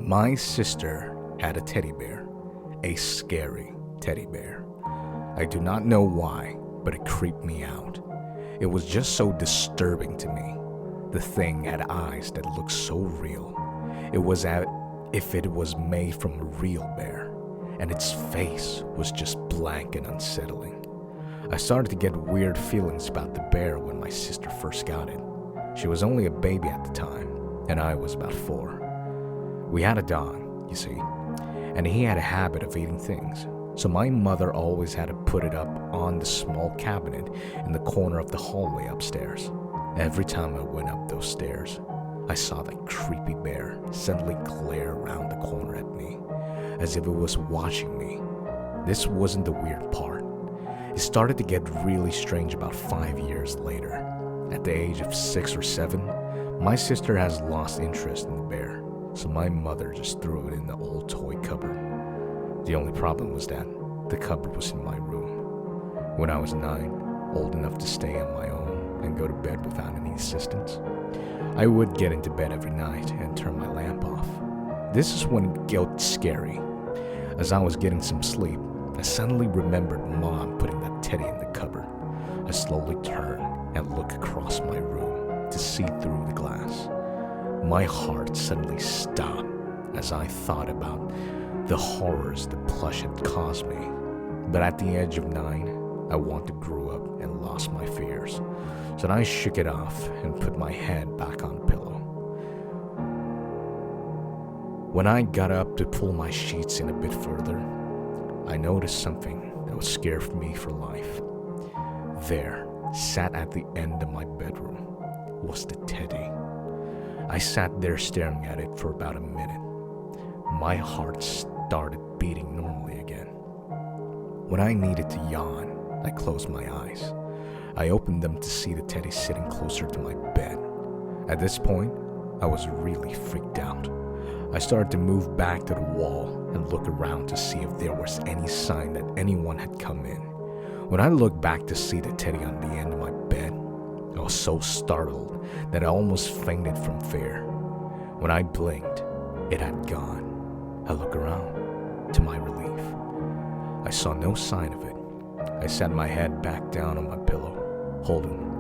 My sister had a teddy bear, a scary teddy bear. I do not know why, but it creeped me out. It was just so disturbing to me. The thing had eyes that looked so real. It was as if it was made from a real bear, and its face was just blank and unsettling. I started to get weird feelings about the bear when my sister first got it. She was only a baby at the time, and I was about 4. We had a dog, you see, and he had a habit of eating things. So my mother always had to put it up on the small cabinet in the corner of the hallway upstairs. Every time I went up those stairs, I saw that creepy bear suddenly glare around the corner at me, as if it was watching me. This wasn't the weird part. It started to get really strange about 5 years later. At the age of 6 or 7, my sister has lost interest in the bear, so my mother just threw it in the old toy cupboard. The only problem was that the cupboard was in my room. When I was 9, old enough to stay on my own and go to bed without any assistance, I would get into bed every night and turn my lamp off. This is when it got scary. As I was getting some sleep, I suddenly remembered Mom putting that teddy in the cupboard. I slowly turned and looked across my room to see through the glass. My heart suddenly stopped as I thought about the horrors the plush had caused me. But at the age of 9, I wanted to grow up and lost my fears. So I shook it off and put my head back on the pillow. When I got up to pull my sheets in a bit further, I noticed something that would scare me for life. There, sat at the end of my bedroom, was the teddy. I sat there staring at it for about a minute. My heart started beating normally again. When I needed to yawn, I closed my eyes. I opened them to see the teddy sitting closer to my bed. At this point, I was really freaked out. I started to move back to the wall and look around to see if there was any sign that anyone had come in. When I looked back to see the teddy on the end of my bed, I was so startled that I almost fainted from fear. When I blinked, it had gone. I looked around. To my relief, I saw no sign of it. I sat my head back down on my pillow,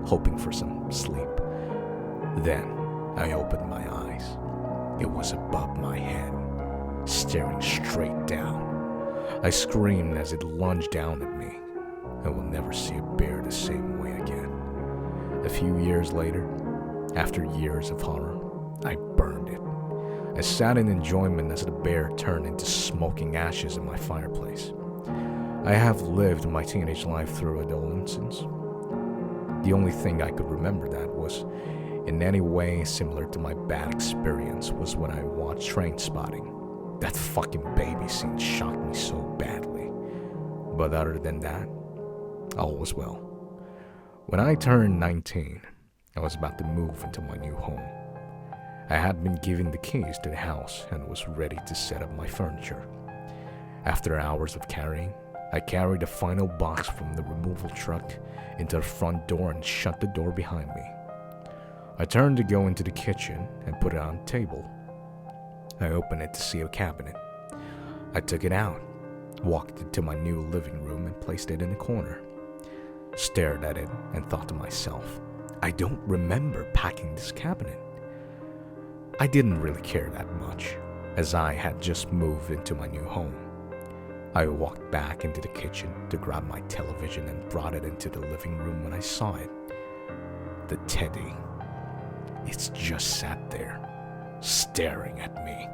hoping for some sleep. Then I opened my eyes. It was above my head, staring straight down. I screamed as it lunged down at me. I will never see a bear the same way again. A few years later, after years of horror, I burned it. I sat in enjoyment as the bear turned into smoking ashes in my fireplace. I have lived my teenage life through adolescence. The only thing I could remember that was in any way similar to my bad experience was when I watched Trainspotting. That fucking baby scene shocked me so badly. But other than that, all was well. When I turned 19, I was about to move into my new home. I had been given the keys to the house and was ready to set up my furniture. After hours of carrying, I carried the final box from the removal truck into the front door and shut the door behind me. I turned to go into the kitchen and put it on the table. I opened it to see a cabinet. I took it out, walked into my new living room and placed it in the corner. Stared at it and thought to myself, I don't remember packing this cabinet. I didn't really care that much, as I had just moved into my new home. I walked back into the kitchen to grab my television and brought it into the living room when I saw it. The teddy. It's just sat there, staring at me.